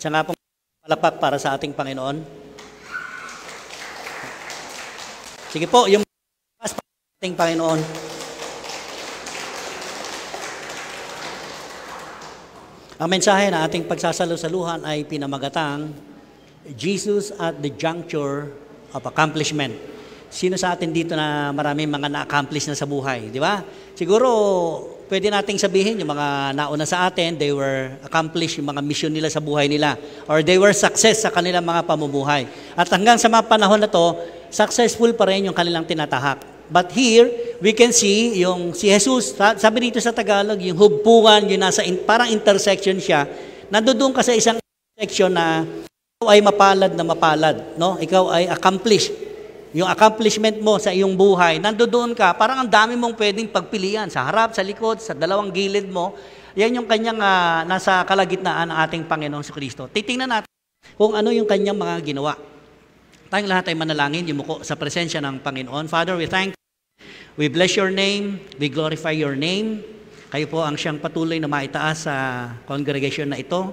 Siya nga pong palakpak para sa ating Panginoon. Sige po, yung para sa ating Panginoon. Ang mensahe na ating pagsasalusaluhan ay pinamagatang Jesus at the Juncture of Accomplishment. Sino sa atin dito na maraming mga na-accomplish na sa buhay, di ba? Siguro, pwede nating sabihin, yung mga nauna sa atin, they were accomplished, yung mga mission nila sa buhay nila, or they were success sa kanilang mga pamumuhay. At hanggang sa mga panahon na to, successful pa rin yung kanilang tinatahak. But here, we can see yung si Jesus, sabi dito sa Tagalog, yung hubpungan, yung nasa parang intersection siya, nandoon ka sa isang intersection na ikaw ay mapalad na mapalad, no? Ikaw ay accomplished. Yung accomplishment mo sa iyong buhay, nandoon ka, parang ang dami mong pwedeng pagpilian, sa harap, sa likod, sa dalawang gilid mo. Yan yung kanyang nasa kalagitnaan ng ating Panginoong Kristo. Titingnan natin kung ano yung kanyang mga ginawa. Tayong lahat ay manalangin, yumuko sa presensya ng Panginoon. Father, we thank you. We bless your name. We glorify your name. Kayo po ang siyang patuloy na maitaas sa congregation na ito.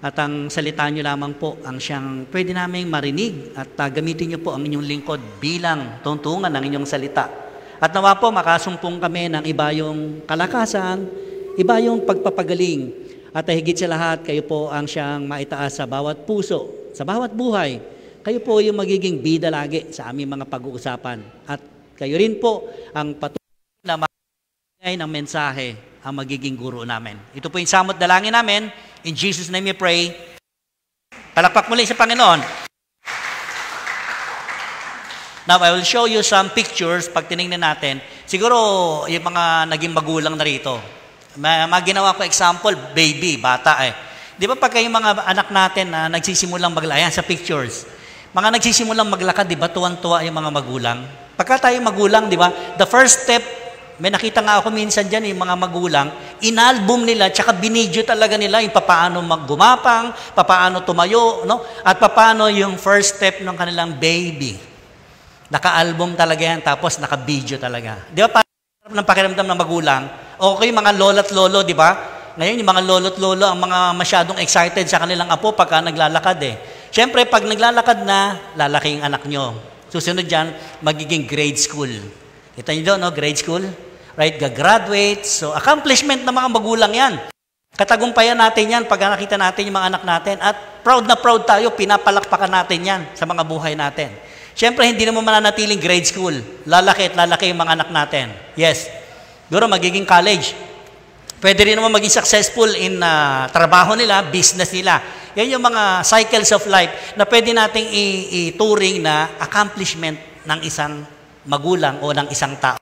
At ang salita nyo lamang po ang siyang pwede naming marinig at gamitin nyo po ang inyong lingkod bilang tuntungan ng inyong salita. At nawa po makasumpong kami ng iba yung kalakasan, iba yung pagpapagaling. At higit sa lahat, kayo po ang siyang maitaas sa bawat puso, sa bawat buhay. Kayo po yung magiging bida lagi sa aming mga pag-uusapan. At kayo rin po ang patuloy na magbigay ng mensahe ang magiging guro namin. Ito po yung samot dalangin namin. In Jesus' name we pray. Palakpak muli sa Panginoon. Now, I will show you some pictures pag tinignan natin. Siguro, yung mga naging magulang na rito. Maginawa ko example, baby, bata eh. Di ba pag yung mga anak natin na nagsisimulang maglakad, ayan sa pictures, mga nagsisimulang maglakad, di ba tuwan-tuwa yung mga magulang? Pagka tayo magulang, di ba, the first step, may nakita nga ako minsan dyan, yung mga magulang, inalbum nila, tsaka binidyo talaga nila yung papaano maggumapang, papaano tumayo, no? At papaano yung first step ng kanilang baby. Naka-album talaga yan, tapos naka-video talaga. Di ba, parang ng pakiramdam ng magulang, okay, mga lolo't lolo, di ba? Ngayon, yung mga lolo't lolo, ang mga masyadong excited sa kanilang apo pagka naglalakad eh. Siyempre, pag naglalakad na, lalaki yung anak nyo. Susunod dyan, magiging grade school. Kita nyo doon, no? Grade school. Right? Gagraduate. So, accomplishment ng mga magulang yan. Katagumpayan natin yan pag nakita natin yung mga anak natin. At proud na proud tayo, pinapalakpakan natin yan sa mga buhay natin. Siyempre, hindi naman mananatiling grade school. Lalaki at lalaki yung mga anak natin. Yes. Siguro, magiging college. Pwede rin naman maging successful in trabaho nila, business nila. Yan yung mga cycles of life na pwede nating ituring na accomplishment ng isang magulang o ng isang tao.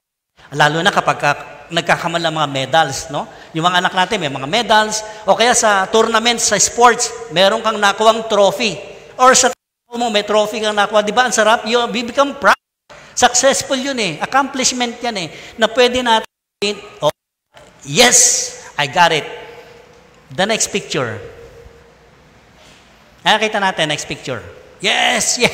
Lalo na kapag nagkakamal ng mga medals, no? Yung mga anak natin may mga medals, o kaya sa tournaments, sa sports, meron kang nakuwang trophy. Or sa trabaho mo, may trophy kang nakuha. Di ba? Ang sarap, you become proud. Successful yun eh. Accomplishment yan eh. Na pwede natin, oh, yes, I got it. The next picture. Nakita natin, next picture. Yes, yes.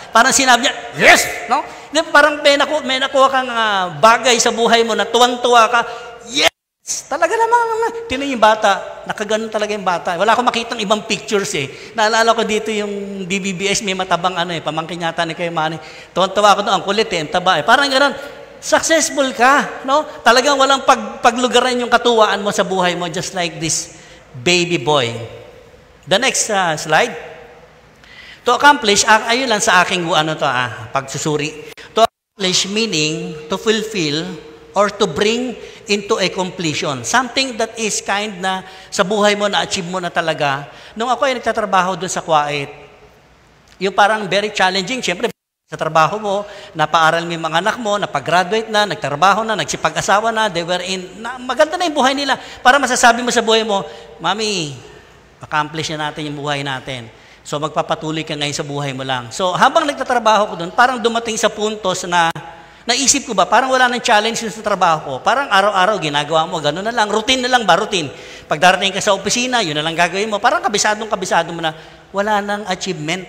Parang sinabi niya, yes, no? Parang may nakuha kang bagay sa buhay mo na tuwang-tuwa ka, yes! Talaga naman. Tinan yung bata, nakaganon talaga yung bata. Wala akong makitang ibang pictures eh. Naalala ko dito yung DBBS, may matabang pamangkin yata ni Kuya Manny. Tuwang-tuwa ako doon, ang kulit ang taba eh. Parang gano'n, successful ka, no? Talagang walang paglugaran yung katuwaan mo sa buhay mo, just like this baby boy. The next slide. To accomplish, ayun lang sa aking pagsusuri. To accomplish meaning to fulfill or to bring into a completion. Something that is kind na sa buhay mo na-achieve mo na talaga. Nung ako ay nagtatrabaho doon sa Kuwait, yung parang very challenging, syempre sa trabaho mo, napaaral mo yung mga anak mo, napag-graduate na, nagtrabaho na, nagsipag-asawa na, they were maganda na yung buhay nila. Para masasabi mo sa buhay mo, Mami, accomplish na natin yung buhay natin. So, magpapatuloy ka ngayon sa buhay mo lang. So, habang nagtatrabaho ko doon, parang dumating sa puntos na naisip ko ba, parang wala nang challenge sa trabaho ko. Parang araw-araw ginagawa mo, gano'n na lang, routine na lang ba, routine. Pag darating ka sa opisina, yun na lang gagawin mo. Parang kabisado mo na, wala nang achievement.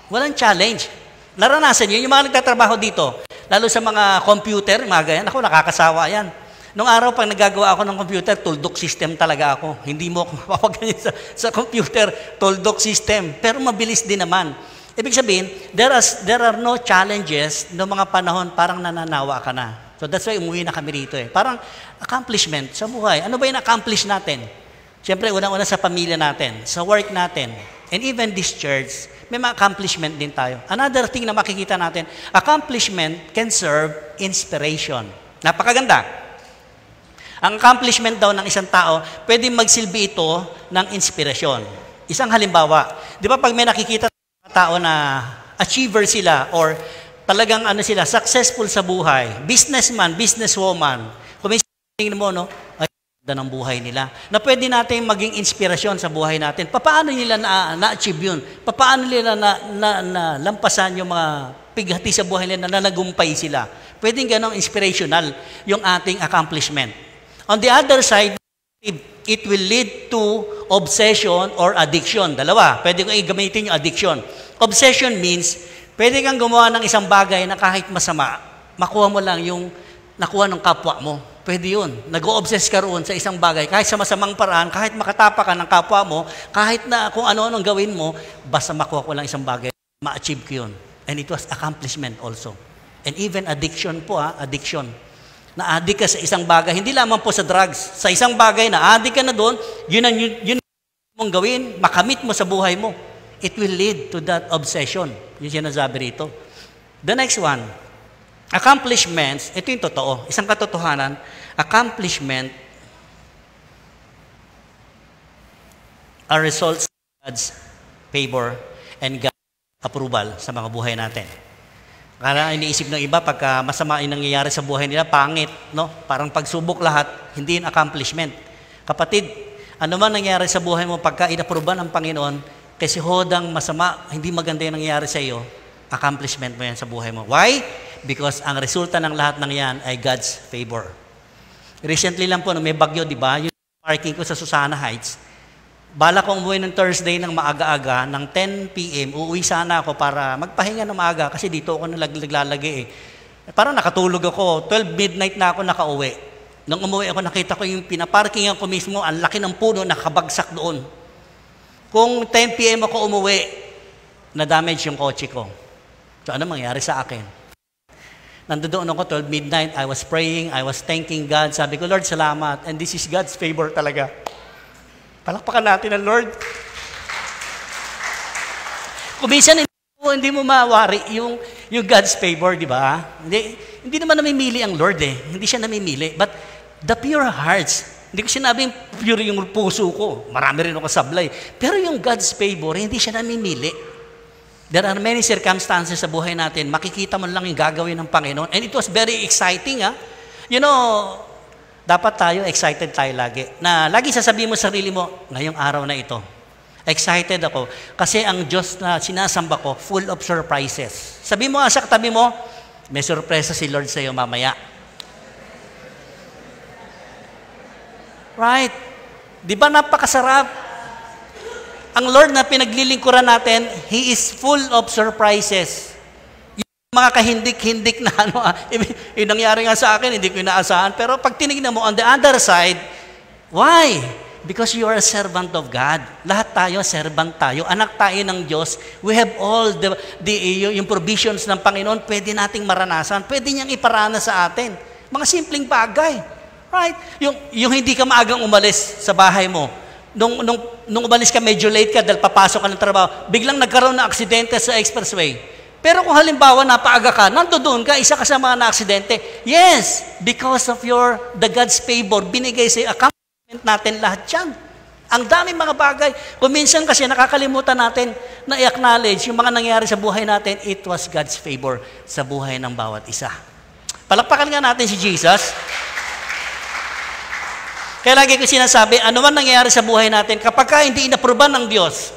Walang challenge. Naranasan yun, yung mga nagtatrabaho dito, lalo sa mga computer, mga ganyan, ako nakakasawa yan. Nung araw, pag nagagawa ako ng computer, tuldok system talaga ako. Hindi mo ako mapapaganyan sa computer, tuldok system. Pero mabilis din naman. Ibig sabihin, there are no challenges noong mga panahon, parang nananawa ka na. So that's why umuwi na kami rito eh. Parang accomplishment sa buhay. Ano ba yung accomplish natin? Siyempre, unang-una sa pamilya natin, sa work natin, and even this church, may mga accomplishment din tayo. Another thing na makikita natin, accomplishment can serve inspiration. Napakaganda. Ang accomplishment daw ng isang tao, pwedeng magsilbi ito ng inspirasyon. Isang halimbawa, di ba pag may nakikita tao na achiever sila or talagang sila, successful sa buhay, businessman, businesswoman, kung may tingin mo, no? Ay, ganda ng buhay nila. Na pwede natin maging inspirasyon sa buhay natin. Paano nila na-achieve yun? Paano nila na lampasan yung mga pighati sa buhay nila na nagumpay sila? Pwedeng ganong inspirational yung ating accomplishment. On the other side, it will lead to obsession or addiction. Dalawa, pwede ko gamitin yung addiction. Obsession means, pwede kang gumawa ng isang bagay na kahit masama, makuha mo lang yung nakuha ng kapwa mo. Pwede yun. Nag-o-obsess ka roon sa isang bagay, kahit sa masamang paraan, kahit makatapa ka ng kapwa mo, kahit na kung ano-anong gawin mo, basta makuha ko lang isang bagay, ma-achieve ko yun. And it was accomplishment also. And even addiction po, addiction. Na-addict ka sa isang bagay, hindi lamang po sa drugs, sa isang bagay na addict ka na doon, yun mong gawin, makamit mo sa buhay mo. It will lead to that obsession. Yung sinasabi rito. The next one, accomplishments, ito yung totoo, isang katotohanan, accomplishment are results of God's favor and God's approval sa mga buhay natin. Kaya iniisip ng iba, pagka masama yung nangyayari sa buhay nila, pangit, no? Parang pagsubok lahat, hindi yung accomplishment. Kapatid, ano man nangyayari sa buhay mo pagka inapruban ng Panginoon, kasi hodang masama, hindi maganda yung nangyayari sa iyo, accomplishment mo yan sa buhay mo. Why? Because ang resulta ng lahat ng yan ay God's favor. Recently lang po, no, may bagyo, di ba? Yung parking ko sa Susana Heights, bala ko umuwi ng Thursday ng maaga-aga, ng 10 p.m., uuwi sana ako para magpahinga ng maaga kasi dito ako naglalagay eh. Parang nakatulog ako, 12 midnight na ako nakauwi. Nung umuwi ako, nakita ko yung pinaparkingan ko mismo, ang laki ng puno, nakabagsak doon. Kung 10 p.m. ako umuwi, na-damage yung kotse ko. So ano mangyari sa akin? Nandoon ako 12 midnight, I was praying, I was thanking God. Sabi ko, Lord, salamat. And this is God's favor talaga. Palakpakan natin ang Lord. Kung minsan hindi mo mawari yung God's favor, di ba? Hindi naman namimili ang Lord eh. Hindi siya namimili. But the pure hearts, hindi ko sinabing pure yung puso ko. Marami rin ako sablay. Pero yung God's favor, hindi siya namimili. There are many circumstances sa buhay natin. Makikita mo lang yung gagawin ng Panginoon. And it was very exciting. You know, dapat tayo, excited tayo lagi. Na lagi sasabihin mo sa sarili mo, ngayong araw na ito, excited ako. Kasi ang Diyos na sinasamba ko, full of surprises. Sabi mo nga sa katabi mo, may surpresa si Lord sa iyo mamaya. Right? Di ba napakasarap? Ang Lord na pinaglilingkuran natin, He is full of surprises. Yung mga kahindik-hindik na yung nangyari nga sa akin, hindi ko inaasahan. Pero pag tinignan mo, on the other side, why? Because you are a servant of God. Lahat tayo, servant tayo. Anak tayo ng Diyos. We have all yung provisions ng Panginoon, pwede nating maranasan. Pwede niyang iparana sa atin. Mga simpleng bagay. Right? Yung hindi ka maagang umalis sa bahay mo. Nung umalis ka, medyo late ka dahil papasok ka ng trabaho, biglang nagkaroon ng aksidente sa expressway. Pero kung halimbawa napaaga ka, nandoon ka, isa ka sa mga na-aksidente. Yes, because of the God's favor, binigay sa accomplishment natin lahat yan. Ang daming mga bagay. Kung minsan kasi nakakalimutan natin na i-acknowledge yung mga nangyari sa buhay natin, it was God's favor sa buhay ng bawat isa. Palakpakan nga natin si Jesus. Kaya lagi ko sinasabi, ano man nangyayari sa buhay natin, kapag hindi inaproban ng Diyos,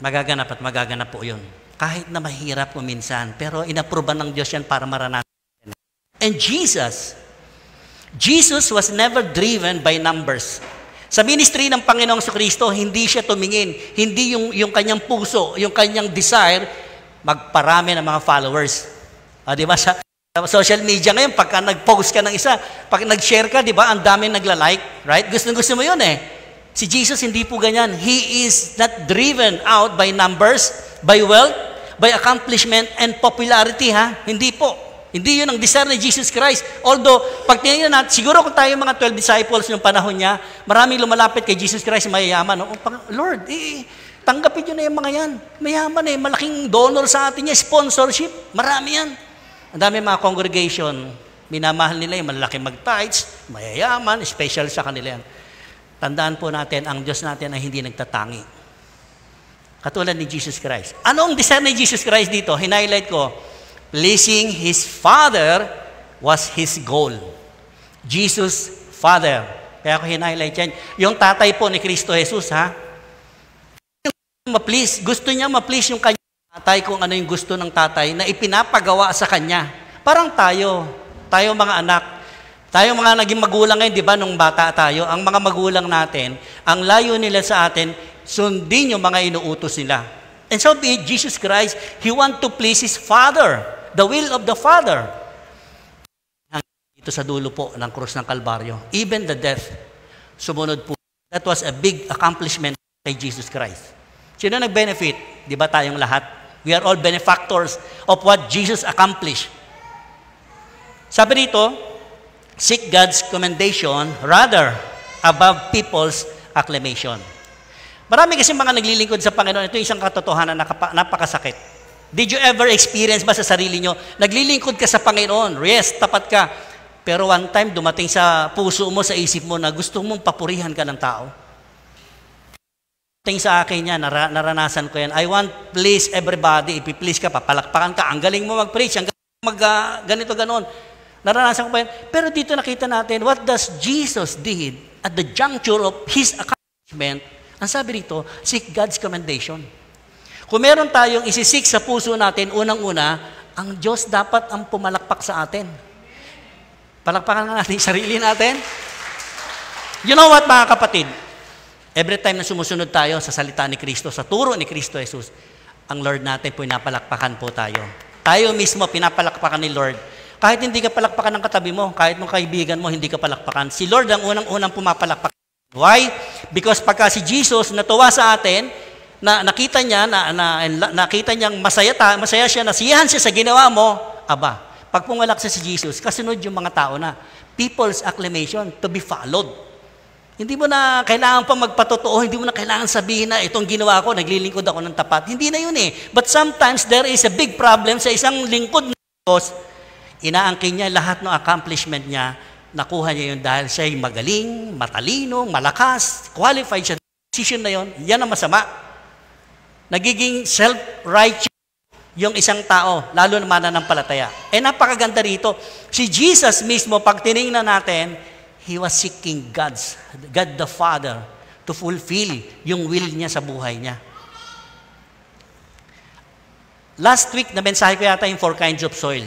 magaganap at magaganap po yun. Kahit na mahirap po minsan, pero inaproban ng Diyos yan para maranasan. And Jesus was never driven by numbers. Sa ministry ng Panginoong Kristo, hindi siya tumingin, hindi yung kanyang puso, yung kanyang desire, magparami ng mga followers. Di ba? Social media ngayon, pagka nag-post ka ng isa, pag nag-share ka, di ba, ang dami nagla-like, right? Gusto mo yun eh. Si Jesus hindi po ganyan. He is not driven out by numbers, by wealth, by accomplishment, and popularity, ha? Hindi po. Hindi yun ang desire ni Jesus Christ. Although, pag tinignan natin, siguro kung tayo mga 12 disciples ng panahon niya, maraming lumalapit kay Jesus Christ, mayayaman. Lord, tanggapin nyo na yung mga yan. Mayaman eh, malaking donor sa atin niya, sponsorship. Marami yan. Ang dami mga congregation, minamahal nila yung malaki mag-tithes, mayayaman, special sa kanila yan. Tandaan po natin, ang Diyos natin ay hindi nagtatangi. Katulad ni Jesus Christ. Ano ang desire ni Jesus Christ dito? Hinighlight ko, pleasing His Father was His goal. Jesus, Father. Kaya ko hinighlight yan. Yung tatay po ni Kristo Jesus, ha? Gusto niya ma-please yung kanyang tatay kung ano yung gusto ng tatay na ipinapagawa sa kanya. Parang tayo mga anak, tayo mga naging magulang ngayon, di ba, nung bata tayo, ang mga magulang natin, ang layo nila sa atin, sundin yung mga inuutos nila. And so be Jesus Christ, He want to please His Father, the will of the Father. Ito sa dulo po ng krus ng Kalbaryo, even the death, sumunod po. That was a big accomplishment kay Jesus Christ. Sino nag-benefit? Di ba tayong lahat? We are all benefactors of what Jesus accomplished. Sabi dito, seek God's commendation rather above people's acclamation. Marami kasi mga naglilingkod sa Panginoon. Ito isang katotohanan na napakasakit. Did you ever experience ba sa sarili nyo? Naglilingkod ka sa Panginoon. Yes, tapat ka. Pero one time, dumating sa puso mo, sa isip mo, na gusto mong papurihan ka ng tao. Ting sa akin yan, naranasan ko yan. I want please everybody. Ipi-please ka, papalakpakan ka. Ang galing mo mag-preach, ang galing mo ganito, ganon. Naranasan ko pa yan. Pero dito nakita natin, what does Jesus did at the juncture of His accomplishment? Ang sabi rito, seek God's commendation. Kung meron tayong isisik sa puso natin, unang-una, ang Diyos dapat ang pumalakpak sa atin. Palakpakan na natin yung sarili natin. You know what, mga kapatid? Every time na sumusunod tayo sa salita ni Kristo, sa turo ni Kristo Jesus, ang Lord natin po pinapalakpakan po tayo. Tayo mismo pinapalakpakan ni Lord. Kahit hindi ka palakpakan ng katabi mo, kahit mong kaibigan mo, hindi ka palakpakan. Si Lord ang unang-unang pumapalakpakan. Why? Because pagka si Jesus natuwa sa atin, nakita niya, nakita niyang masaya siya, nasiyahan siya sa ginawa mo, aba, pag pumalak siya si Jesus, kasunod yung mga tao na, people's acclamation to be followed. Hindi mo na kailangan pa magpatotoo, hindi mo na kailangan sabihin na itong ginawa ko, naglilingkod ako ng tapat. Hindi na yun eh. But sometimes there is a big problem sa isang lingkod ng Diyos. Inaangkin niya lahat ng accomplishment niya, nakuha niya yun dahil siya'y magaling, matalino, malakas, qualified siya. Decision na yun, yan ang masama. Nagiging self-righteous yung isang tao, lalo na mananampalataya. Napakaganda rito. Si Jesus mismo, pag tinignan natin, He was seeking God the Father, to fulfill yung will niya sa buhay niya. Last week, na mensahe ko yata yung 4 kinds of soil.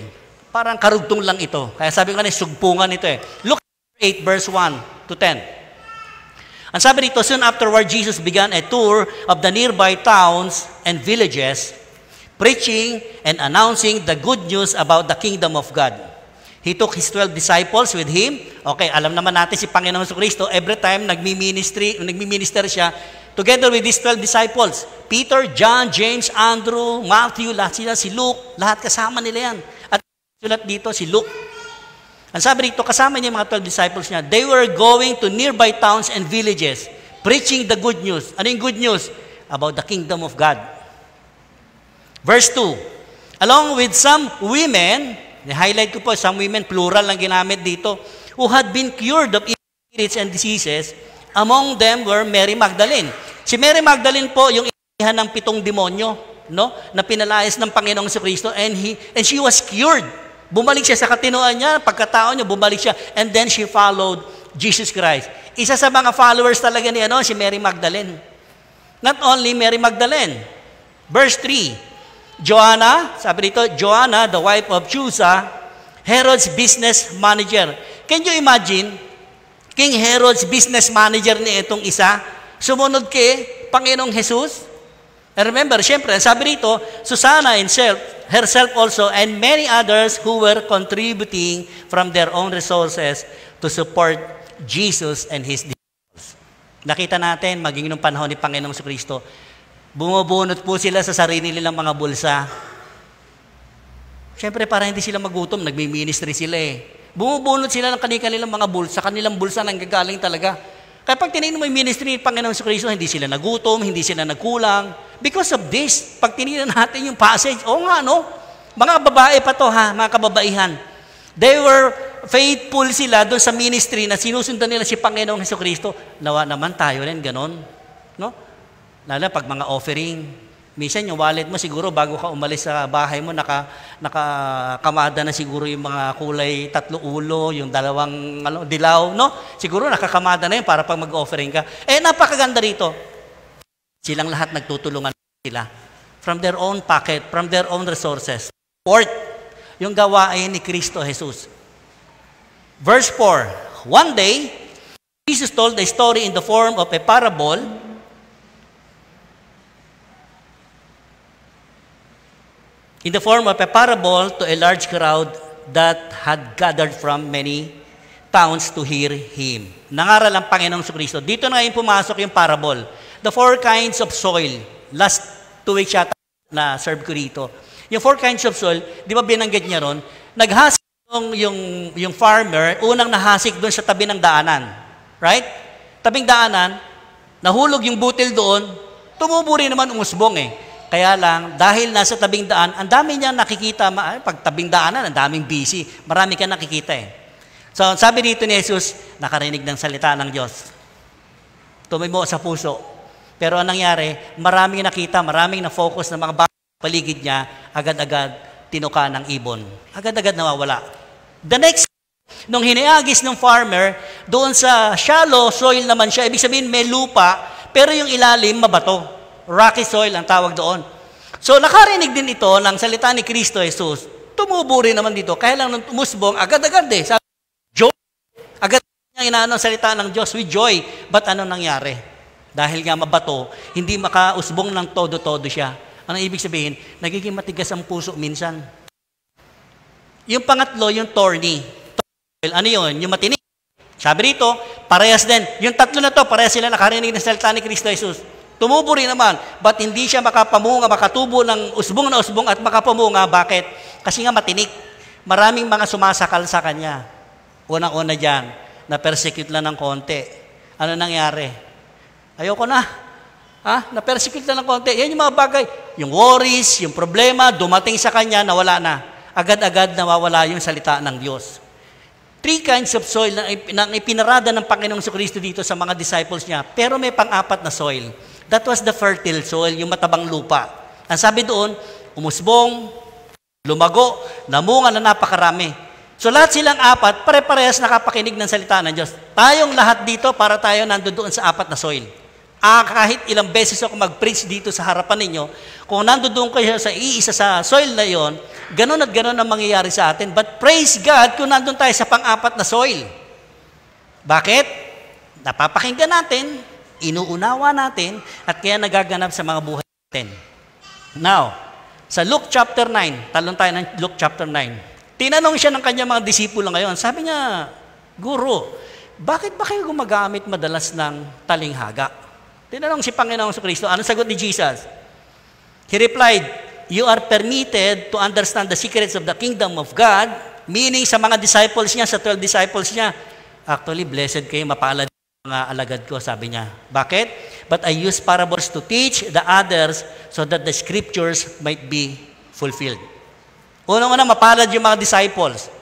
Parang karugtong lang ito. Kaya sabi ko na, sugpungan ito eh. Look at 8, verse 1 to 10. Ang sabi dito, soon afterward, Jesus began a tour of the nearby towns and villages, preaching and announcing the good news about the kingdom of God. He took His 12 disciples with Him. Okay, alam naman natin si Panginoon Kristo, every time nagmi-minister siya, together with His 12 disciples, Peter, John, James, Andrew, Matthew, lahat sila, si Luke, lahat kasama nila yan. At sulat dito, si Luke. Ang sabi dito, kasama niya yung mga 12 disciples niya, they were going to nearby towns and villages, preaching the good news. Ano yung good news? About the kingdom of God. Verse 2, along with some women, highlight ko po, some women, plural lang ginamit dito, who had been cured of spirits and diseases, among them were Mary Magdalene. Si Mary Magdalene po, yung inihan ng 7 demonyo, no, na pinalayas ng Panginoong Kristo, and she was cured. Bumalik siya sa katinoan niya, pagkatao niya, bumalik siya, and then she followed Jesus Christ. Isa sa mga followers talaga ni si Mary Magdalene. Not only Mary Magdalene. Verse 3, Joanna, sabi dito, Joanna, the wife of Chusa, Herod's business manager. Can you imagine, King Herod's business manager ni itong isa, sumunod kay Panginoong Jesus? And remember, syempre, ang sabi rito, Susanna herself also, and many others who were contributing from their own resources to support Jesus and His disciples. Nakita natin, maging nung panahon ni Panginoong Kristo, bumubunot po sila sa sarili nilang mga bulsa. Syempre, para hindi sila magutom, nagmi-ministry sila eh. Bumubunot sila ng kanilang mga bulsa, kanilang bulsa nanggagaling talaga. Kapag tinignan mo yung ministry ni Panginoong Kristo, hindi sila nagutom, hindi sila nagkulang. Because of this, pag tinignan natin yung passage, nga no, mga babae pa to ha, mga kababaihan. They were faithful sila doon sa ministry na sinusundan nila si Panginoong Kristo. Nawa naman tayo rin, ganon. No? Lalo pag mga offering. Minsan yung wallet mo siguro bago ka umalis sa bahay mo, nakakamada na siguro yung mga kulay 3 ulo, yung 2 dilaw, no? Siguro nakakamada na yun para pag mag-offering ka. Napakaganda rito. Silang lahat nagtutulungan sila. From their own pocket, from their own resources. Fourth, yung gawain ni Kristo Jesus. Verse 4, one day, Jesus told a story in the form of a parable. In the form of a parable to a large crowd that had gathered from many towns to hear Him. Nangaral ang Panginoong Kristo. Dito na yung pumasok yung parable. The 4 kinds of soil. Last 2 weeks yata na serve ko dito. Yung 4 kinds of soil, di ba binanggit niya ron? Naghasik yung farmer, unang nahasik doon sa tabi ng daanan. Right? Tabing daanan, nahulog yung butil doon, tumubo rin naman umusbong eh. Kaya lang, dahil nasa tabing daan, ang dami niya nakikita, pag tabing daanan, ang daming busy. Marami ka nakikita eh. So, sabi dito ni Jesus, nakarinig ng salita ng Diyos. Tumimo sa puso. Pero anong nangyari, maraming nakita, maraming na-focus na mga paligid niya, agad-agad tinuka ng ibon. Agad-agad nawawala. The next, nung hiniagis ng farmer, doon sa shallow soil naman siya, ibig sabihin may lupa, pero yung ilalim mabato. Rocky soil ang tawag doon. So, nakarinig din ito ng salita ni Kristo Jesus. Tumubo rin naman dito. Kaya lang nung umusbong, agad-agad eh. Sabi, joy. Agad niya inaano ang salita ng Diyos with joy. But ano nangyari? Dahil nga mabato, hindi makausbong ng todo-todo siya. Anong ibig sabihin? Nagiging matigas ang puso minsan. Yung pangatlo, yung thorny. Ano yun? Yung matinik. Sabi rito, parehas din. Yung tatlo na to, parehas sila nakarinig ng salita ni Kristo Jesus. Tumubo rin naman, but hindi siya makapamunga, makatubo ng usbong na usbong at makapamunga. Bakit? Kasi nga matinik. Maraming mga sumasakal sa kanya. Unang-una dyan, na-persecute lang ng konti. Ano nangyari? Ayoko na. Na-persecute lang ng konti. Yan yung mga bagay. Yung worries, yung problema, dumating sa kanya, nawala na. Agad-agad nawawala yung salita ng Diyos. 3 kinds of soil na ipinarada ng Panginoong Kristo dito sa mga disciples niya. Pero may pang-4 na soil. That was the fertile soil, yung matabang lupa. Ang sabi doon, umusbong, lumago, namunga na napakarami. So lahat silang 4, pare-parehas nakapakinig ng salita ng Diyos. Tayong lahat dito para tayo nandoon sa 4 na soil. Kahit ilang beses ako mag-preach dito sa harapan ninyo, kung nandoon kayo sa iisa sa soil na yon, ganun at ganun ang mangyayari sa atin. But praise God kung nandun tayo sa pang-4 na soil. Bakit? Napapakinggan natin, inuunawa natin, at kaya nagaganap sa mga buhay natin. Now, sa Luke chapter 9, talon tayo ng Luke chapter 9, tinanong siya ng kanyang mga disipulo ngayon. Sabi niya, Guro, bakit ba kayo gumagamit madalas ng talinghaga? Tinanong si Panginoong Kristo, anong sagot ni Jesus? He replied, you are permitted to understand the secrets of the kingdom of God, meaning sa mga disciples niya, sa 12 disciples niya. Actually, blessed kayo, mapalad mga alagad ko, sabi niya. Bakit? But I use parables to teach the others so that the scriptures might be fulfilled. Unang-una, mapalad yung mga disciples.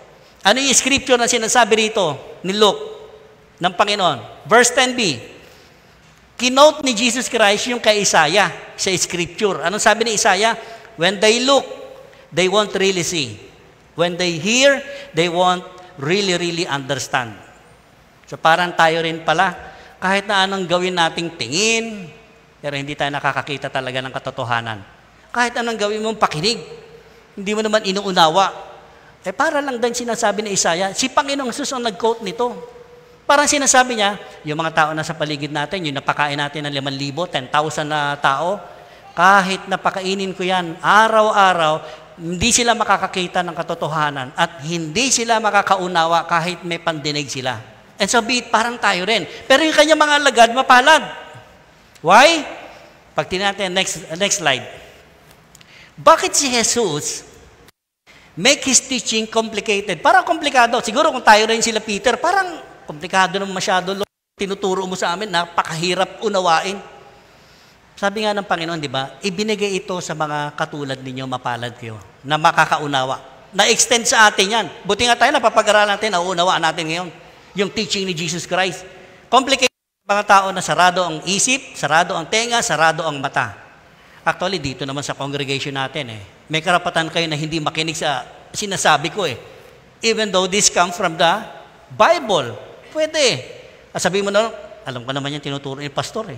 Ano yung scripture na sinasabi rito ni Luke ng Panginoon? Verse 10b. Kinote ni Jesus Christ yung kay Isaiah sa scripture. Anong sabi ni Isaiah? When they look, they won't really see. When they hear, they won't really understand. So parang tayo rin pala, kahit na anong gawin nating tingin, pero hindi tayo nakakakita talaga ng katotohanan. Kahit anong gawin mong pakinig, hindi mo naman inuunawa. Para lang din sinasabi ni Isaiah, si Panginoong Jesus ang nag-quote nito. Parang sinasabi niya, yung mga tao na sa paligid natin, yung napakain natin ng 5,000, 10,000 na tao, kahit napakainin ko yan, araw-araw, hindi sila makakakita ng katotohanan at hindi sila makakaunawa kahit may pandinig sila. And so be it, parang tayo rin. Pero yung kanyang mga alagad, mapalad. Why? Pag natin, next slide. Bakit si Jesus make His teaching complicated? Parang komplikado. Siguro kung tayo rin sila Peter, parang komplikado naman masyado. Tinuturo mo sa amin, napakahirap unawain. Sabi nga ng Panginoon, di ba, ibinigay ito sa mga katulad ninyo, mapalad kayo, na makakaunawa. Na-extend sa atin yan. Buti nga tayo, napapag-aralan natin, nauunawaan natin ngayon, yung teaching ni Jesus Christ. Complicated mga tao na sarado ang isip, sarado ang tenga, sarado ang mata. Actually, dito naman sa congregation natin, may karapatan kayo na hindi makinig sa sinasabi ko Even though this comes from the Bible. Pwede. Sabihin mo na, alam ko naman yan, tinuturo ni pastor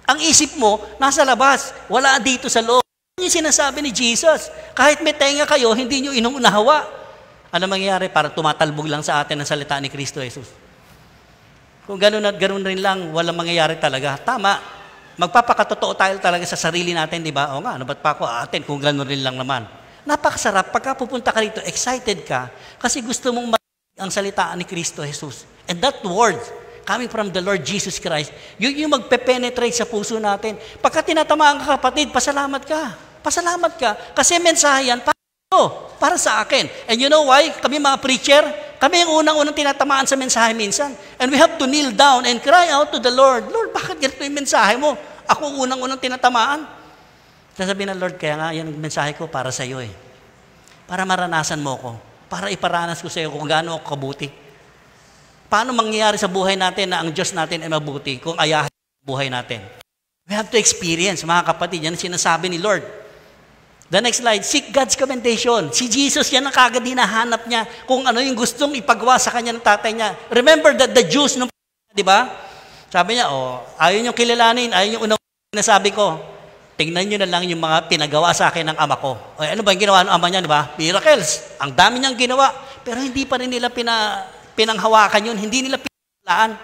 Ang isip mo, nasa labas. Wala dito sa loob. Yan yung sinasabi ni Jesus. Kahit may tenga kayo, hindi nyo inuunawa. Ano mangyayari? Parang tumatalbog lang sa atin ang salita ni Kristo Jesus. Kung ganun at ganun rin lang, walang mangyayari talaga. Tama. Magpapakatotoo tayo talaga sa sarili natin, di ba? O nga, ano ba't pa ako atin kung ganun rin lang naman? Napakasarap. Pagka pupunta ka rito, excited ka kasi gusto mong marinig ang salitaan ni Kristo Jesus. And that word, coming from the Lord Jesus Christ, yun yung magpe-penetrate sa puso natin. Pagka tinatamaan ka, kapatid, pasalamat ka. Pasalamat ka. Kasi mensahe yan, para sa akin. And you know why? Kami mga preacher, kami yung unang-unang tinatamaan sa mensahe minsan. And we have to kneel down and cry out to the Lord, Lord, bakit ganito yung mensahe mo? Ako unang-unang tinatamaan. Sasabihin ng Lord, kaya nga, yan ang mensahe ko para sa iyo Para maranasan mo ko. Para iparanas ko sa iyo kung gaano ako kabuti. Paano mangyayari sa buhay natin na ang Diyos natin ay mabuti kung ayahin ang buhay natin? We have to experience, mga kapatid, yan ang sinasabi ni Lord. The next slide, seek God's commendation. Si Jesus, yan ang kagad hinahanap niya kung ano yung gustong ipagawa sa kanya ng tatay niya. Remember that the Jews, di ba? Sabi niya, ayaw niyong kilalanin, ayaw niyong unawain na sabi ko. Tingnan niyo na lang yung mga pinagawa sa akin ng ama ko. Ano ba yung ginawa ng ama niya, di ba? Miracles. Ang dami niyang ginawa. Pero hindi pa rin nila pinanghawakan yun. Hindi nila pinalaan.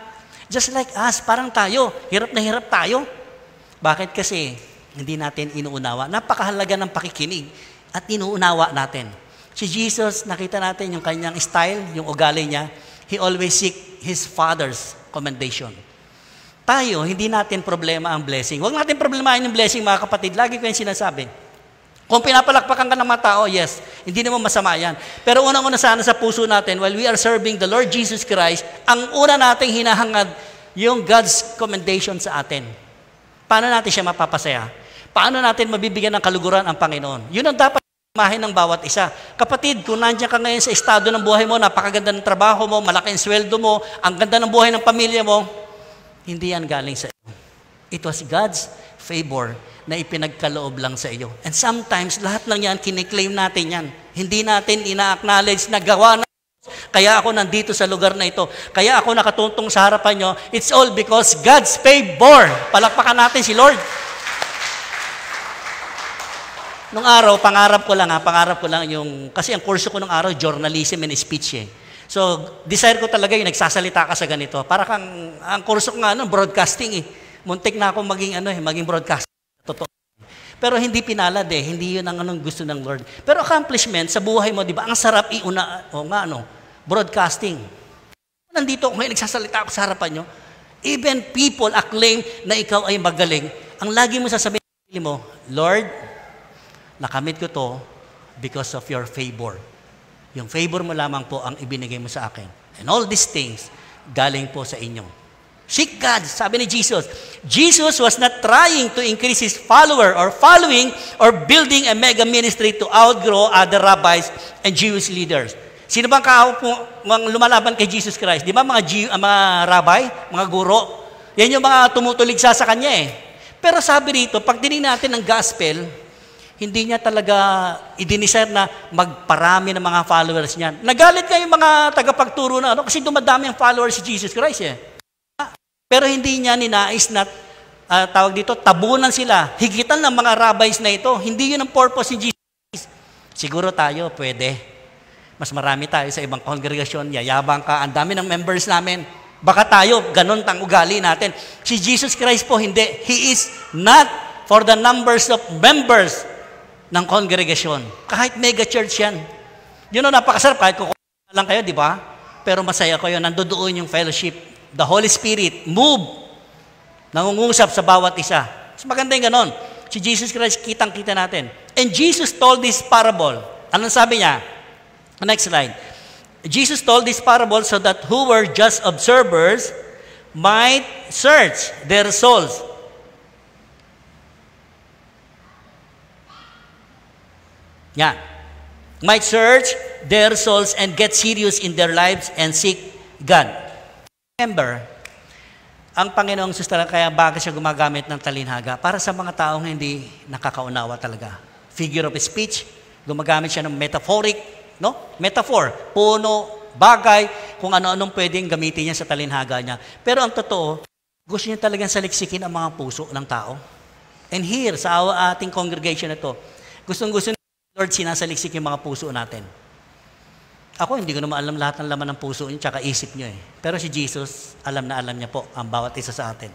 Just like us, parang tayo. Hirap na hirap tayo. Bakit kasi hindi natin inuunawa? Napakahalaga ng pakikinig at inuunawa natin. Si Jesus, nakita natin yung kanyang style, yung ugali niya. He always seek His Father's commendation. Tayo, hindi natin problema ang blessing. Huwag natin problemahin yung blessing, mga kapatid. Lagi ko yung sinasabi. Kung pinapalakpakan ka ng mga tao, yes, hindi naman masama yan. Pero unang-una sana sa puso natin, while we are serving the Lord Jesus Christ, ang una nating hinahangad, yung God's commendation sa atin. Paano natin siya mapapasaya? Paano natin mabibigyan ng kaluguran ang Panginoon? Yun ang dapat imahin ng bawat isa. Kapatid, kung nandiyan ka ngayon sa estado ng buhay mo, napakaganda ng trabaho mo, malaki ang sweldo mo, ang ganda ng buhay ng pamilya mo, hindi yan galing sa iyo. It was God's favor na ipinagkaloob lang sa iyo. And sometimes, lahat ng yan, kiniklaim natin yan. Hindi natin ina-acknowledge na gawa na. Kaya ako nandito sa lugar na ito. Kaya ako nakatuntong sa harapan nyo. It's all because God's favor. Palakpakan natin si Lord. Nung araw, pangarap ko lang yung, kasi ang kurso ko nung araw, journalism and speech So, desire ko talaga yung nagsasalita ka sa ganito. Para kang, ang kurso ko nga, broadcasting Muntik na ako maging broadcasting. Totoo. Pero hindi pinalad hindi yun ang gusto ng Lord. Pero accomplishment sa buhay mo, di ba? Ang sarap broadcasting. Nandito ako ngayon, nagsasalita ako sa harapan nyo. Even people acclaim na ikaw ay magaling. Ang lagi mo sasabihin mo, Lord, nakamit ko to because of your favor. Yung favor mo lamang po ang ibinigay mo sa akin. And all these things, galing po sa inyo. Seek God, sabi ni Jesus. Jesus was not trying to increase His follower or following or building a mega ministry to outgrow other rabbis and Jewish leaders. Sino bang lumalaban kay Jesus Christ? Di ba mga rabbi, mga guro? Yan yung mga tumutuligsa sa Kanya Pero sabi rito, pag tinignan natin ang gospel, hindi niya talaga i-desire na magparami ng mga followers niyan. Nagalit nga yung mga tagapagturo na kasi dumadami ang followers si Jesus Christ Pero hindi niya ninais na tawag dito, tabunan sila. Higitan ng mga rabbis na ito. Hindi yun ang purpose ni Jesus Christ. Siguro tayo, pwede. Mas marami tayo sa ibang kongregasyon, yayabang ka, ang dami ng members namin. Baka tayo, ganun tang ugali natin. Si Jesus Christ po, hindi. He is not for the numbers of members ng kongregasyon. Kahit mega church yan. Yun ang napakasarap. Kahit kukuha lang kayo, di ba? Pero masaya kayo. Nandoon yung fellowship. The Holy Spirit, move. Nangungusap sa bawat isa. So maganda yung ganon. Si Jesus Christ, kitang-kita natin. And Jesus told this parable. Anong sabi niya? Next slide. Jesus told this parable so that who were just observers might search their souls. Yeah. Might search their souls and get serious in their lives and seek God. Remember, ang Panginoong Sus talaga, kaya bakit siya gumagamit ng talinhaga? Para sa mga taong hindi nakakaunawa talaga. Figure of speech, gumagamit siya ng metaphoric, no? Metaphor, puno, bagay, kung ano-anong pwedeng gamitin niya sa talinhaga niya. Pero ang totoo, gusto niya talagang saliksikin ang mga puso ng tao. And here, sa ating congregation na to, gustong-gusto ni Lord sinasaliksik yung mga puso natin. Ako, hindi ko naman alam lahat ng laman ng puso niyo tsaka isip niyo eh. Pero si Jesus, alam na alam niya po ang bawat isa sa atin.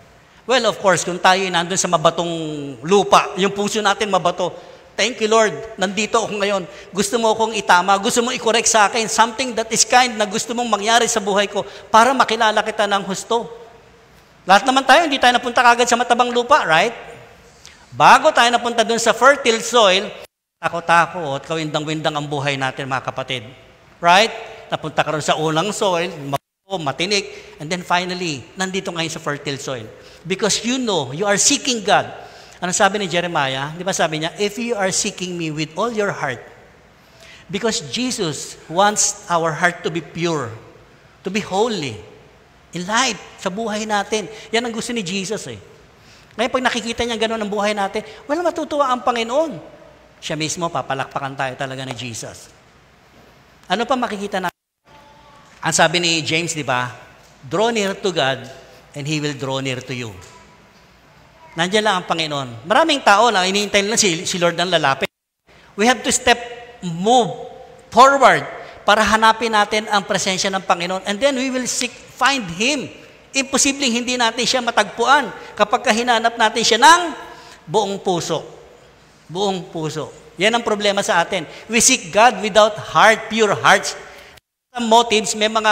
Well, of course, kung tayo nandun sa mabatong lupa, yung puso natin mabato, thank you, Lord, nandito ako ngayon. Gusto mo akong itama, gusto mo i-correct sa akin, something that is kind na gusto mong mangyari sa buhay ko para makilala kita ng husto. Lahat naman tayo, hindi tayo napunta kagad sa matabang lupa, right? Bago tayo napunta dun sa fertile soil, takot-takot, kawindang-windang ang buhay natin, mga kapatid. Right? Napunta ka rin sa unang soil, matinik, and then finally, nandito ngayon sa fertile soil. Because you know, you are seeking God. Ano sabi ni Jeremiah? Di ba sabi niya, if you are seeking me with all your heart, because Jesus wants our heart to be pure, to be holy, in life, sa buhay natin. Yan ang gusto ni Jesus eh. Ngayon, pag nakikita niya gano'n ang buhay natin, wala matutuwa ang Panginoon. Siya mismo, papalakpakan tayo talaga ni Jesus. Ano pa makikita natin? Ang sabi ni James, di ba? Draw near to God and He will draw near to you. Nandiyan lang ang Panginoon. Maraming tao na iniintay lang si Lord ang lalapit. We have to move forward para hanapin natin ang presensya ng Panginoon. And then we will find Him. Imposibleng hindi natin siya matagpuan kapag hinanap natin siya ng buong puso. Buong puso. Yan ang problema sa atin. We seek God without heart, pure hearts. Some motives, may mga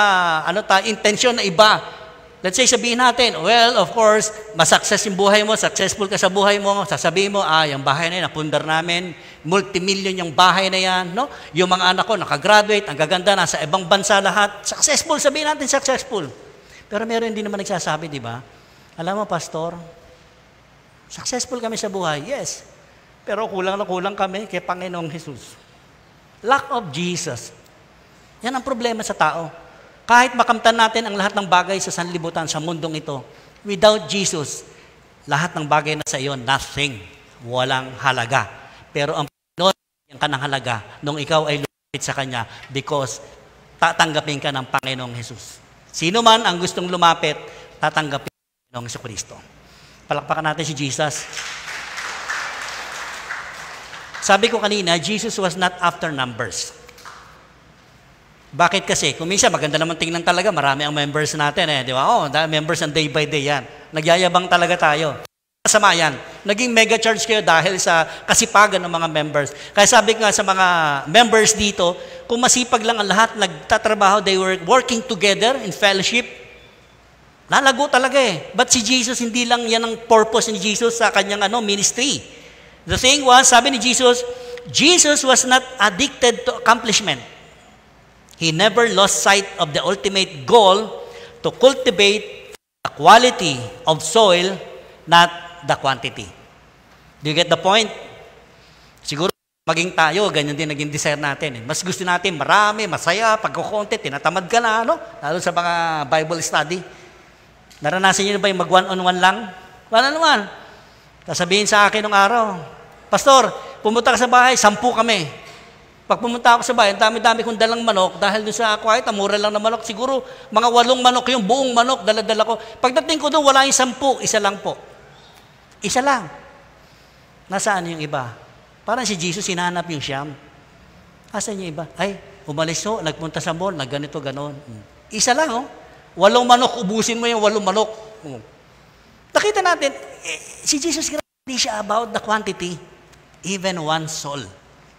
intensyon na iba. Let's say, sabihin natin, well, of course, masuccess yung buhay mo, successful ka sa buhay mo, sasabihin mo, yung bahay na yan, napundar namin, multimillion yung bahay na yan, no? Yung mga anak ko, nakagraduate, ang gaganda, nasa ibang bansa lahat. Successful, sabihin natin, successful. Pero meron din naman nagsasabi, di ba? Alam mo, Pastor, successful kami sa buhay, yes. Pero kulang na kulang kami kay Panginoong Jesus. Lack of Jesus. Yan ang problema sa tao. Kahit makamtan natin ang lahat ng bagay sa sanlibutan, sa mundong ito, without Jesus, lahat ng bagay na sa iyo, nothing. Walang halaga. Pero ang Panginoon, yan ka ng halaga nung ikaw ay lumapit sa Kanya because tatanggapin ka ng Panginoong Jesus. Sino man ang gustong lumapit, tatanggapin ng Panginoong Jesucristo. Palakpakan natin si Jesus. Sabi ko kanina, Jesus was not after numbers. Bakit kasi? Kung minsan, maganda naman tingnan talaga, marami ang members natin eh. Di ba? Members ang day by day yan. Nagyayabang talaga tayo. Masama yan. Naging mega church kayo dahil sa kasipagan ng mga members. Kaya sabi ko nga sa mga members dito, kung masipag lang ang lahat, nagtatrabaho, they were working together in fellowship, lalago talaga eh. But si Jesus, hindi lang yan ang purpose ni Jesus sa kanyang ministry. The thing was, sabi ni Jesus, Jesus was not addicted to accomplishment. He never lost sight of the ultimate goal to cultivate the quality of soil, not the quantity. Do you get the point? Siguro maging tayo, ganyan din naging desire natin. Mas gusto natin marami, masaya, pagkukonte, tinatamad ka na, lalo sa mga Bible study. Naranasan niyo na ba yung mag-one-on-one lang? Wala naman. Sasabihin sa akin nung araw, Pastor, pumunta ka sa bahay, 10 kami. Pag pumunta ako sa bahay, dami-dami kong dalang manok, dahil doon sa quiet, mura lang na manok, siguro mga 8 manok, yung buong manok, dala-dala ko. Pagdating ko doon, wala yung 10, isa lang po. Isa lang. Nasaan yung iba? Parang si Jesus, hinahanap yung siyam. Asan yung iba? Ay, umalis nagpunta sa mall, nagganito, ganon. Isa lang, 8 manok, ubusin mo yung 8 manok. Nakita natin, si Jesus Hindi siya about the quantity. Even one soul.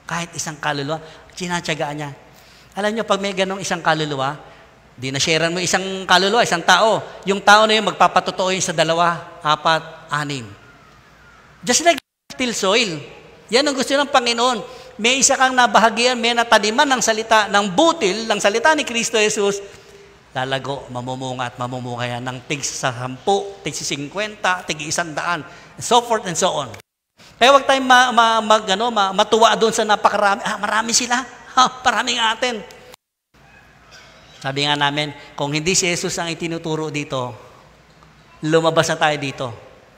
Kahit isang kaluluwa, sinatsagaan niya. Alam niyo, pag may ganong isang kaluluwa, di na-sharean mo isang kaluluwa, isang tao. Yung tao na yun, magpapatotoo yun sa 2, 4, 6. Just like fertile soil. Yan ang gusto ng Panginoon. May isa kang nabahagian, may nataniman ng salita, ng butil, ng salita ni Kristo Jesus, lalago, mamumunga at mamumunga yan ng tig sa 10, tig sa 50, tig 100, so forth and so on. Kaya huwag tayong matuwa doon sa napakarami. Marami sila. Paraming atin. Sabi nga namin, kung hindi si Jesus ang itinuturo dito, lumabas na tayo dito.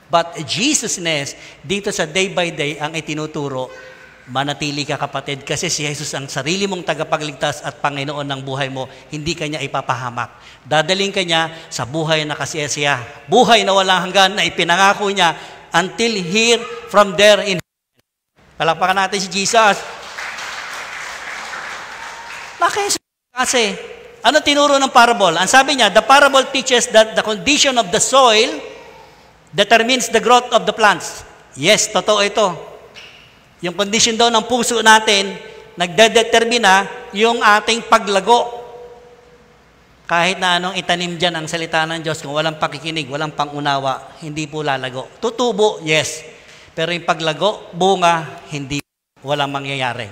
But Jesusness, dito sa day by day, ang itinuturo, manatili ka kapatid, kasi si Jesus ang sarili mong tagapagligtas at Panginoon ng buhay mo, hindi kanya ipapahamak. Dadaling kanya sa buhay na kasiyasiya. Buhay na walang hanggan na ipinangako niya until here from there in heaven. Palakpakan natin si Jesus. Kasi, ano tinuro ng parable? Ang sabi niya, the parable teaches that the condition of the soil determines the growth of the plants. Yes, totoo ito. Yung condition daw ng puso natin, nagdedetermina yung ating paglago. Kahit na anong itanim dyan ang salita ng Diyos, kung walang pakikinig, walang pangunawa, hindi po lalago. Tutubo, yes. Pero yung paglago, bunga, hindi, walang mangyayari.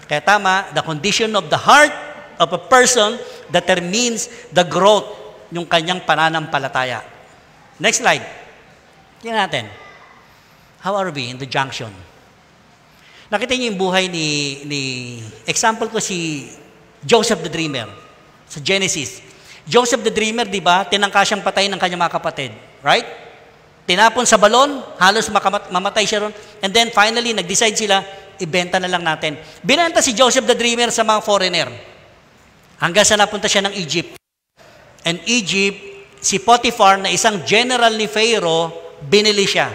Kaya tama, the condition of the heart of a person determines the growth ng kanyang pananampalataya. Next slide. Tingnan natin. How are we in the junction? Nakita niyo yung buhay ni example ko si Joseph the Dreamer sa Genesis. Joseph the Dreamer, di ba, tinangka siyang patayin ng kanyang mga kapatid. Right? Tinapon sa balon, halos mamatay siya ron. And then finally, nag-decide sila, ibenta na lang natin. Binenta si Joseph the Dreamer sa mga foreigner. Hanggang sa napunta siya ng Egypt. And Egypt, si Potiphar na isang general ni Pharaoh, binili siya.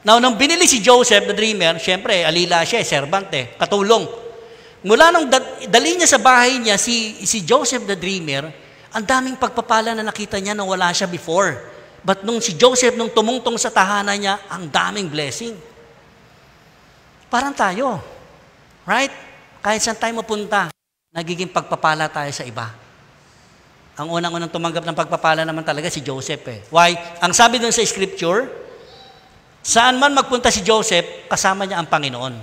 Now, nung binili si Joseph the Dreamer, syempre, alila siya, servant katulong. Mula nung dali niya sa bahay niya, si Joseph the Dreamer, ang daming pagpapala na nakita niya nung wala siya before. But nung si Joseph, nung tumungtong sa tahanan niya, ang daming blessing. Parang tayo. Right? Kahit saan tayo mapunta, nagiging pagpapala tayo sa iba. Ang unang-unang tumanggap ng pagpapala naman talaga si Joseph. Why? Ang sabi dun sa scripture, saan man magpunta si Joseph, kasama niya ang Panginoon.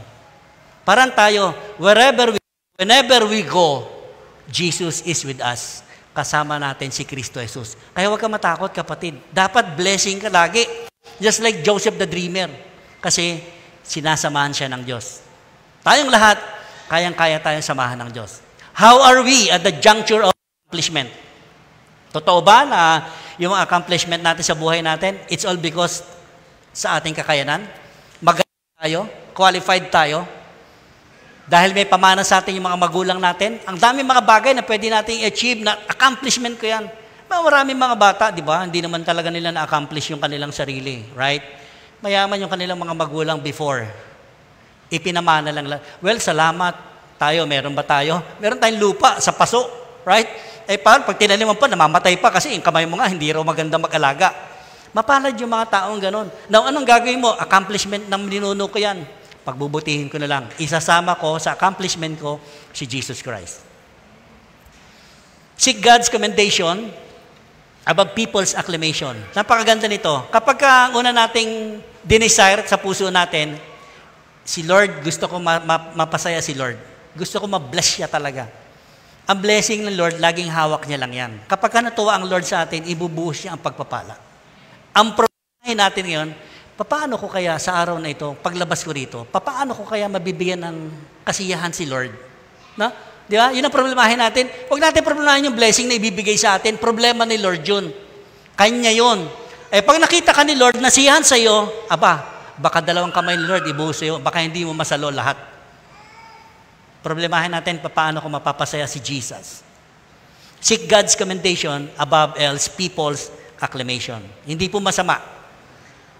Parang tayo, whenever we go, Jesus is with us. Kasama natin si Kristo Jesus. Kaya huwag ka matakot, kapatid. Dapat blessing ka lagi. Just like Joseph the Dreamer. Kasi sinasamahan siya ng Diyos. Tayong lahat, kayang-kaya tayong samahan ng Diyos. How are we at the juncture of accomplishment? Totoo ba na yung accomplishment natin sa buhay natin, it's all because sa ating kakayanan? Magaling tayo? Qualified tayo? Dahil may pamana sa atin yung mga magulang natin, ang dami mga bagay na pwede nating i-achieve na accomplishment ko yan. Maraming mga bata, di ba? Hindi naman talaga nila na-accomplish yung kanilang sarili. Right? Mayaman yung kanilang mga magulang before. Ipinamana lang. Well, salamat tayo. Meron ba tayo? Meron tayong lupa sa paso. Right? Pag tinaniman pa, namamatay pa kasi yung kamay mo nga, hindi raw maganda mag-alaga. Mapalad yung mga taong ganon. Now, anong gagawin mo? Accomplishment ng ninuno ko yan. Pagbubutihin ko na lang. Isasama ko sa accomplishment ko si Jesus Christ. Seek God's commendation above people's acclamation. Napakaganda nito. Kapag ang una nating dinesire sa puso natin, si Lord, gusto ko mapasaya si Lord. Gusto ko ma-bless siya talaga. Ang blessing ng Lord, laging hawak niya lang yan. Kapag natuwa ang Lord sa atin, ibubuhos niya ang pagpapala. Ang problema natin ngayon, paano ko kaya sa araw na ito, paglabas ko rito, paano ko kaya mabibigyan ng kasiyahan si Lord? No? Di ba? Yun ang problemahin natin. Huwag natin problemahin yung blessing na ibibigay sa atin. Problema ni Lord yun. Kanya yun. Pag nakita ka ni Lord, nasiyahan sa iyo, baka dalawang kamay ni Lord ibuhos sa iyo, baka hindi mo masalo lahat. Problemahin natin, paano ko mapapasaya si Jesus? Seek God's commendation above else people's acclamation. Hindi po masama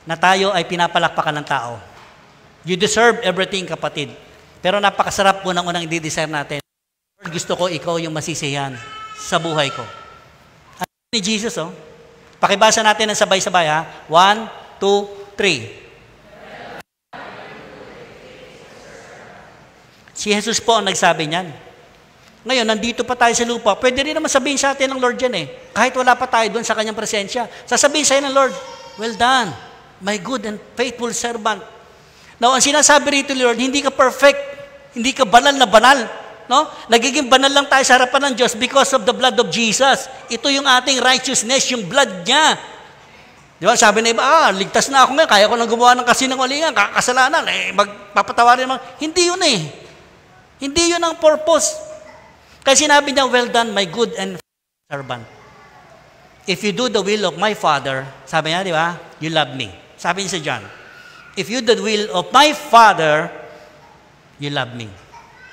na tayo ay pinapalakpakan ng tao. You deserve everything, kapatid. Pero napakasarap po ng unang i-desire natin. Lord, gusto ko ikaw yung masisiyahan sa buhay ko. Ano ni Jesus, Pakibasa natin ng sabay-sabay, 1, 2, 3. Si Jesus po ang nagsabi niyan. Ngayon, nandito pa tayo sa lupa, pwede rin naman sabihin sa atin ng Lord yan eh. Kahit wala pa tayo doon sa kanyang presensya. Sasabihin sa'yo ng Lord, well done, my good and faithful servant. Now, ang sinasabi rito, Lord, hindi ka perfect, hindi ka banal na banal. No? Nagiging banal lang tayo sa harapan ng Diyos because of the blood of Jesus. Ito yung ating righteousness, yung blood niya. Di ba? Sabi na iba, ligtas na ako ngayon, kaya ko nang gumawa ng kasinungalingan, kasalanan, magpapatawarin naman. Hindi yun eh. Hindi yun ang purpose. Kasi sinabi niya, well done, my good and servant. If you do the will of my Father, sabi niya, di ba? You love me. Sabi niya sa John, if you do the will of my Father, you love me.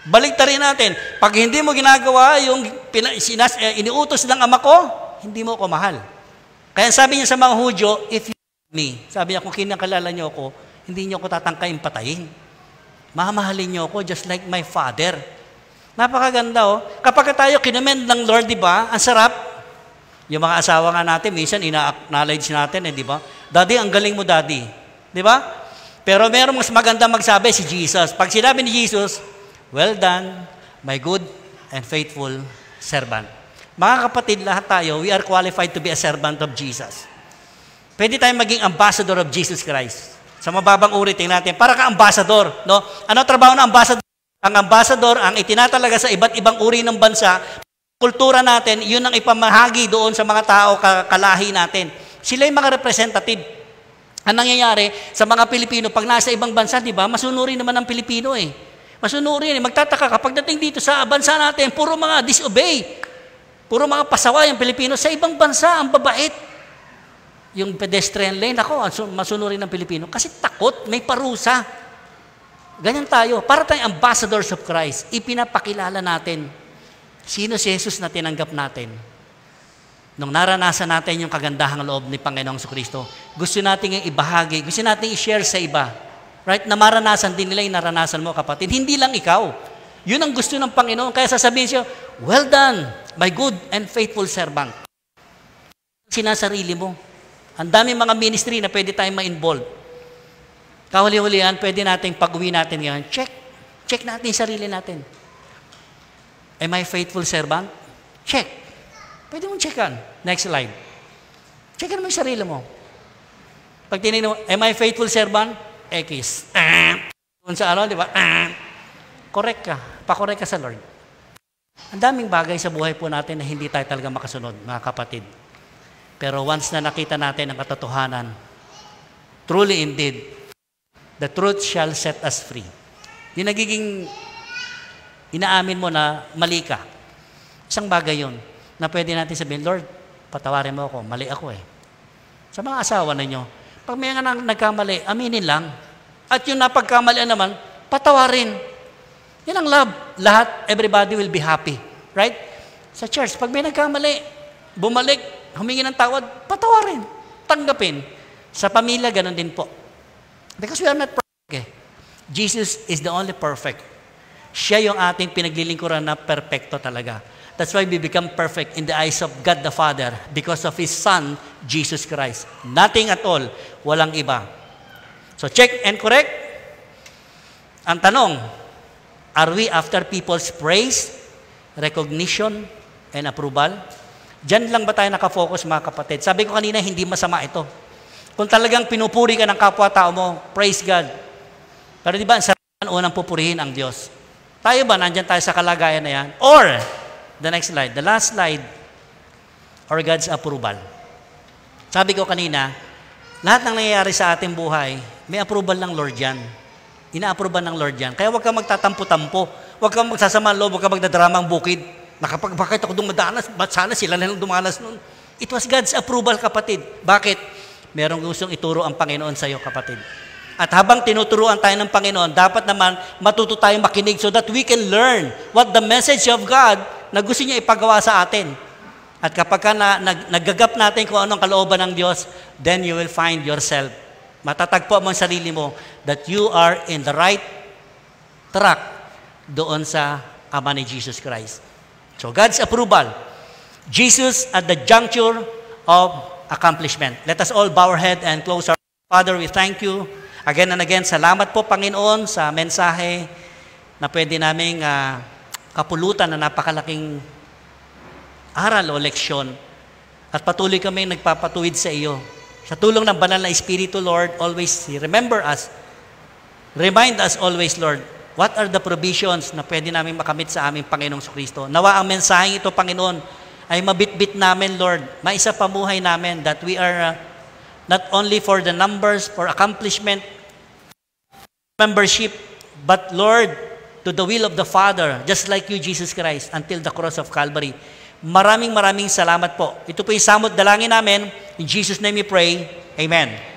Baliktarin natin, pag hindi mo ginagawa yung iniutos ng ama ko, hindi mo ko mahal. Kaya sabi niya sa mga Hudyo, if you love me, sabi niya, kung kinakalala niyo ako, hindi niyo ako tatangkain patayin. Mamahalin niyo ako just like my Father. Napakaganda oh. Kapag tayo kinamend ng Lord, di ba? Ang sarap. Yung mga asawa nga natin, minsan ina-acknowledge natin, di ba? Daddy, ang galing mo, Daddy. Di ba? Pero meron mas maganda magsabi si Jesus. Pag sinabi ni Jesus, well done, my good and faithful servant. Mga kapatid, lahat tayo, we are qualified to be a servant of Jesus. Pwede tayong maging ambassador of Jesus Christ. Sa mababang uri, tingnan natin, para ka ambassador. No? Ano trabaho ng ambassador? Ang ambassador, ang itinatalaga sa iba't ibang uri ng bansa, kultura natin, yun ang ipamahagi doon sa mga tao, kalahi natin. Sila yung mga representative. Ang nangyayari sa mga Pilipino, pag nasa ibang bansa, di ba, masunurin naman ang Pilipino eh. Masunurin, magtataka kapag dating dito sa bansa natin, puro mga disobey. Puro mga pasaway ang Pilipino. Sa ibang bansa, ang babait. Yung pedestrian lane, ako, masunurin ng Pilipino. Kasi takot, may parusa. Ganyan tayo. Para tayong ambassadors of Christ, ipinapakilala natin sino si Jesus na tinanggap natin. Nung naranasan natin yung kagandahang loob ni Panginoong Kristo, gusto natin yung ibahagi, gusto natin i-share sa iba. Right? Na maranasan din nila yung naranasan mo, kapatid. Hindi lang ikaw. Yun ang gusto ng Panginoon. Kaya sasabihin siya, well done, my good and faithful servant. Sinasarili mo. Ang daming mga ministry na pwede tayong ma-involve. Kahuli-hulihan, pwede nating pag-uwi natin yan. Check. Check natin yung sarili natin. Am I faithful servant? Check. Pwede mong checkan. Next slide. Checkan mo yung sarili mo. Pag tinignan mo, am I faithful servant? X. Kung sa ano, di ba? Correct ka. Pa-correct ka sa Lord. Ang daming bagay sa buhay po natin na hindi tayo talaga makasunod, mga kapatid. Pero once na nakita natin ang katotohanan, truly indeed, the truth shall set us free. Yung nagiging inaamin mo na mali ka. Isang bagay yun na pwede natin sabihin, Lord, patawarin mo ako, mali ako eh. Sa mga asawa ninyo, pag may nga nagkamali, aminin lang. At yung napagkamalian naman, patawarin. Yan ang love. Lahat, everybody will be happy. Right? Sa church, pag may nagkamali, bumalik, humingi ng tawad, patawarin. Tanggapin. Sa pamilya, ganun din po. Because we are not perfect. Eh. Jesus is the only perfect. Siya yung ating pinaglilingkuran na perfecto talaga. That's why we become perfect in the eyes of God the Father because of His Son, Jesus Christ. Nothing at all. Walang iba. So check and correct. Ang tanong, are we after people's praise, recognition, and approval? Diyan lang ba tayo nakafocus, mga kapatid? Sabi ko kanina, hindi masama ito. Kung talagang pinupuri ka ng kapwa-tao mo, praise God. Pero di ba, ang sarap unang pupurihin ang Diyos? Tayo ba, nandyan tayo sa kalagayan na yan? Or, the next slide, the last slide, or God's approval. Sabi ko kanina, lahat ng nangyayari sa ating buhay, may approval ng Lord yan. Ina-approval ng Lord yan. Kaya huwag kang magtatampo-tampo. Huwag kang magsasama loob, huwag kang magdadramang bukid. Bakit ako dumadanas? Ba't sana sila na lang dumanas noon? It was God's approval, kapatid. Bakit? Merong gustong ituro ang Panginoon sa iyo, kapatid. At habang tinuturuan tayo ng Panginoon, dapat naman matuto tayong makinig so that we can learn what the message of God na gusto niya ipagawa sa atin. At kapag ka naggagap natin kung anong kalooban ng Diyos, then you will find yourself. Matatagpo mo ang sarili mo that you are in the right track doon sa Ama ni Jesus Christ. So God's approval. Jesus at the juncture of accomplishment. Let us all bow our head and close our. Father, we thank you again and again. Salamat po, Panginoon, sa mensahe na pwede naming kapulutan na napakalaking aral o leksyon. At patuloy kami nagpapatuwid sa iyo. Sa tulong ng banal na Espiritu, Lord, always remember us. Remind us always, Lord, what are the provisions na pwede namin makamit sa aming Panginoong Kristo. Nawa ang mensaheng ito, Panginoon, ay mabitbit namin, Lord, maisa pamuhay namin that we are not only for the numbers, for accomplishment, membership, but Lord, to the will of the Father, just like you, Jesus Christ, until the cross of Calvary. Maraming salamat po. Ito po yung samot dalangin namin. In Jesus' name we pray. Amen.